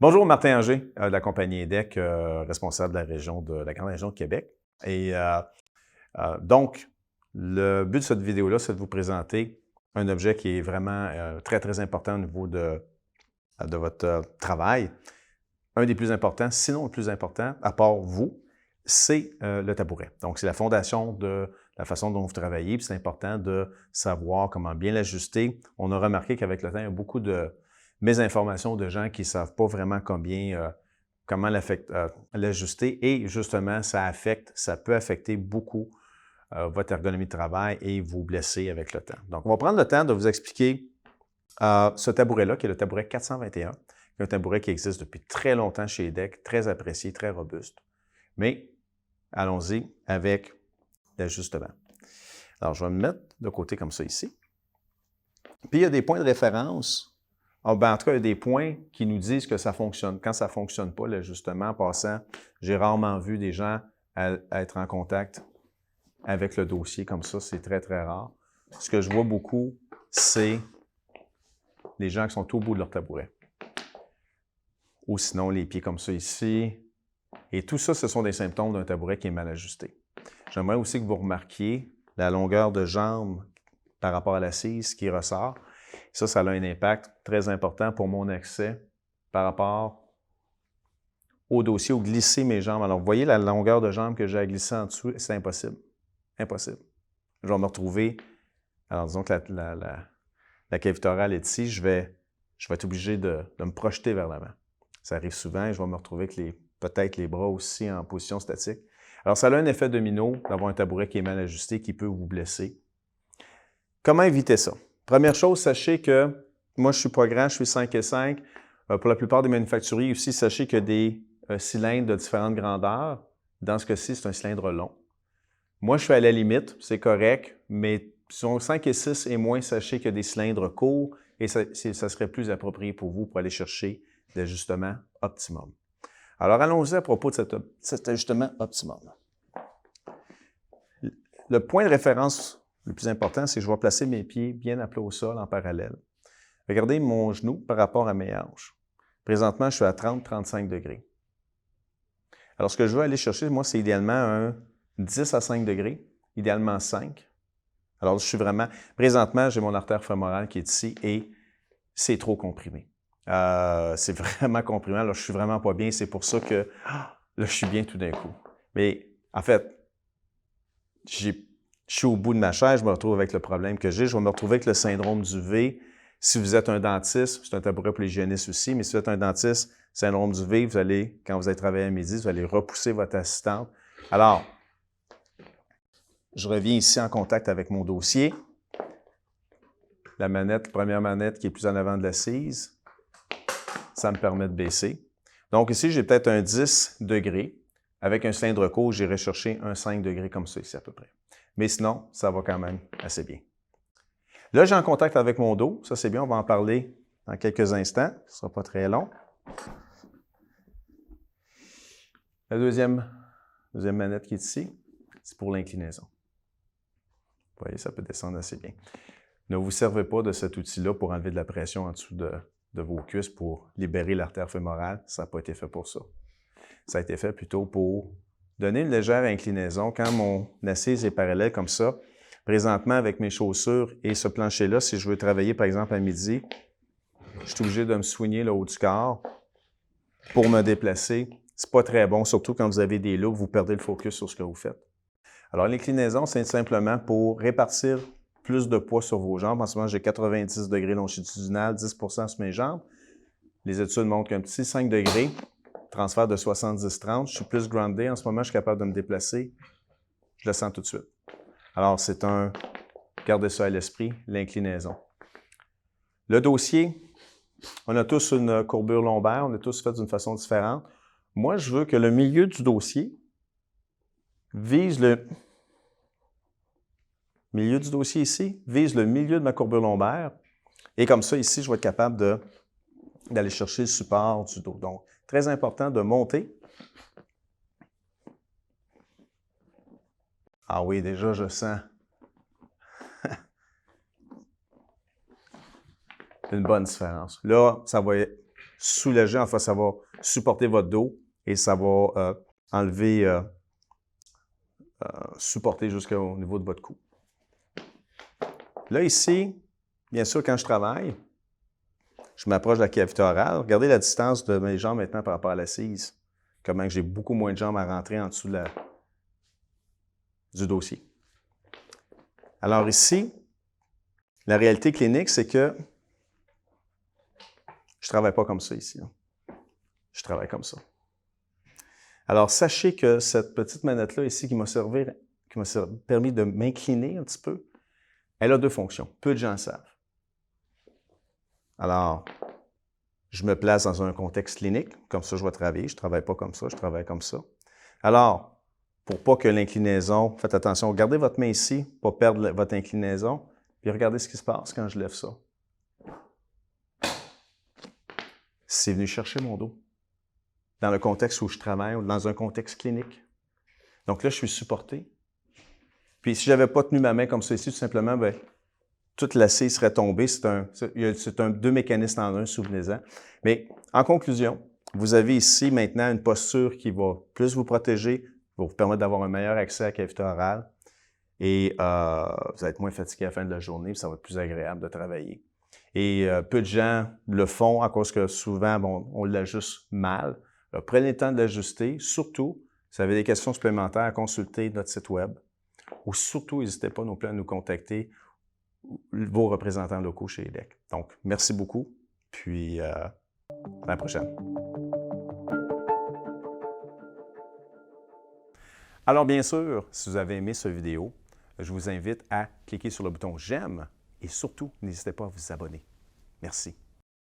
Bonjour, Martin Anger, de la compagnie EDEC, responsable de la grande région de Québec. Donc, le but de cette vidéo-là, c'est de vous présenter un objet qui est vraiment très, très important au niveau de votre travail. Un des plus importants, sinon le plus important, à part vous, c'est le tabouret. Donc, c'est la fondation de la façon dont vous travaillez, puis c'est important de savoir comment bien l'ajuster. On a remarqué qu'avec le temps, il y a beaucoup de mésinformations de gens qui ne savent pas vraiment comment l'ajuster et justement, ça peut affecter beaucoup votre ergonomie de travail et vous blesser avec le temps. Donc, on va prendre le temps de vous expliquer ce tabouret-là, qui est le tabouret 421, qui est un tabouret qui existe depuis très longtemps chez EDEC, très apprécié, très robuste. Mais allons-y avec l'ajustement. Alors, je vais me mettre de côté comme ça ici. Puis, il y a des points de référence. En tout cas, il y a des points qui nous disent que ça fonctionne. Quand ça ne fonctionne pas, l'ajustement, en passant, j'ai rarement vu des gens être en contact avec le dossier comme ça. C'est très, très rare. Ce que je vois beaucoup, c'est les gens qui sont au bout de leur tabouret. Ou sinon, les pieds comme ça ici. Et tout ça, ce sont des symptômes d'un tabouret qui est mal ajusté. J'aimerais aussi que vous remarquiez la longueur de jambe par rapport à l'assise qui ressort. Ça a un impact très important pour mon accès par rapport au dossier, où glisser mes jambes. Alors, vous voyez la longueur de jambe que j'ai à glisser en dessous, c'est impossible. Impossible. Je vais me retrouver, alors disons que la cavité orale est ici, je vais être obligé de me projeter vers l'avant. Ça arrive souvent et je vais me retrouver avec peut-être les bras aussi en position statique. Alors, ça a un effet domino d'avoir un tabouret qui est mal ajusté, qui peut vous blesser. Comment éviter ça? Première chose, sachez que moi, je ne suis pas grand, je suis 5,5. Pour la plupart des manufacturiers aussi, sachez qu'il y a des cylindres de différentes grandeurs. Dans ce cas-ci, c'est un cylindre long. Moi, je suis à la limite, c'est correct, mais si on 5 et 6 et moins, sachez qu'il y a des cylindres courts et ça serait plus approprié pour vous pour aller chercher l'ajustement optimum. Alors, allons-y à propos de cet ajustement optimum. Le point de référence le plus important, c'est que je vais placer mes pieds bien à plat au sol en parallèle. Regardez mon genou par rapport à mes hanches. Présentement, je suis à 30-35 degrés. Alors, ce que je veux aller chercher, moi, c'est idéalement un 10 à 5 degrés, idéalement 5. Alors, je suis vraiment... Présentement, j'ai mon artère fémorale qui est ici et c'est trop comprimé. C'est vraiment comprimé. Alors, je suis vraiment pas bien. C'est pour ça que là, je suis bien tout d'un coup. Mais en fait, je suis au bout de ma chaise, je me retrouve avec le problème que j'ai. Je vais me retrouver avec le syndrome du V. Si vous êtes un dentiste, c'est un tabouret pour les hygiénistes aussi, mais si vous êtes un dentiste, syndrome du V, vous allez, quand vous allez travailler à midi, vous allez repousser votre assistante. Alors, je reviens ici en contact avec mon dossier. La première manette qui est plus en avant de l'assise, ça me permet de baisser. Donc ici, j'ai peut-être un 10 degrés. Avec un cylindre court, j'irai chercher un 5 degrés comme ça ici à peu près. Mais sinon, ça va quand même assez bien. Là, j'ai en contact avec mon dos. Ça, c'est bien. On va en parler dans quelques instants. Ce ne sera pas très long. La deuxième manette qui est ici, c'est pour l'inclinaison. Vous voyez, ça peut descendre assez bien. Ne vous servez pas de cet outil-là pour enlever de la pression en dessous de vos cuisses pour libérer l'artère fémorale. Ça n'a pas été fait pour ça. Ça a été fait plutôt pour donner une légère inclinaison. Quand mon assise est parallèle comme ça, présentement, avec mes chaussures et ce plancher-là, si je veux travailler, par exemple, à midi, je suis obligé de me soigner le haut du corps pour me déplacer. C'est pas très bon, surtout quand vous avez des loups, vous perdez le focus sur ce que vous faites. Alors, l'inclinaison, c'est simplement pour répartir plus de poids sur vos jambes. En ce moment, j'ai 90 degrés longitudinal, 10 sur mes jambes. Les études montrent qu'un petit 5 degrés, transfert de 70-30, je suis plus groundé. En ce moment, je suis capable de me déplacer. Je le sens tout de suite. Alors, gardez ça à l'esprit, l'inclinaison. Le dossier, on a tous une courbure lombaire, on est tous faits d'une façon différente. Moi, je veux que le milieu du dossier vise le milieu du dossier ici, vise le milieu de ma courbure lombaire. Et comme ça, ici, je vais être capable d'aller chercher le support du dos. Donc, très important de monter. Ah oui, déjà, je sens une bonne différence. Là, ça va soulager, enfin, ça va supporter votre dos et ça va enlever, supporter jusqu'au niveau de votre cou. Là, ici, bien sûr, quand je travaille, je m'approche de la cavité orale. Regardez la distance de mes jambes maintenant par rapport à l'assise. Comment j'ai beaucoup moins de jambes à rentrer en dessous du dossier. Alors ici, la réalité clinique, c'est que je ne travaille pas comme ça ici. Là. Je travaille comme ça. Alors, sachez que cette petite manette-là ici qui m'a permis de m'incliner un petit peu, elle a deux fonctions. Peu de gens le savent. Alors, je me place dans un contexte clinique, comme ça je vais travailler. Je ne travaille pas comme ça, je travaille comme ça. Alors, pour pas que l'inclinaison, faites attention, gardez votre main ici, pour ne pas perdre votre inclinaison, puis regardez ce qui se passe quand je lève ça. C'est venu chercher mon dos. Dans le contexte où je travaille, ou dans un contexte clinique. Donc là, je suis supporté. Puis si je n'avais pas tenu ma main comme ça ici, tout simplement, bien, toute l'assise serait tombée. C'est deux mécanismes en un, souvenez-en. Mais en conclusion, vous avez ici maintenant une posture qui va plus vous protéger, va vous permettre d'avoir un meilleur accès à la cavité orale et vous allez être moins fatigué à la fin de la journée, puis ça va être plus agréable de travailler. Et peu de gens le font à cause que souvent, bon, on l'ajuste mal. Alors, prenez le temps de l'ajuster. Surtout, si vous avez des questions supplémentaires, consultez notre site web. Ou surtout, n'hésitez pas non plus à nous contacter, vos représentants locaux chez EDEC. Donc, merci beaucoup, puis à la prochaine. Alors, bien sûr, si vous avez aimé cette vidéo, je vous invite à cliquer sur le bouton « J'aime » et surtout, n'hésitez pas à vous abonner. Merci.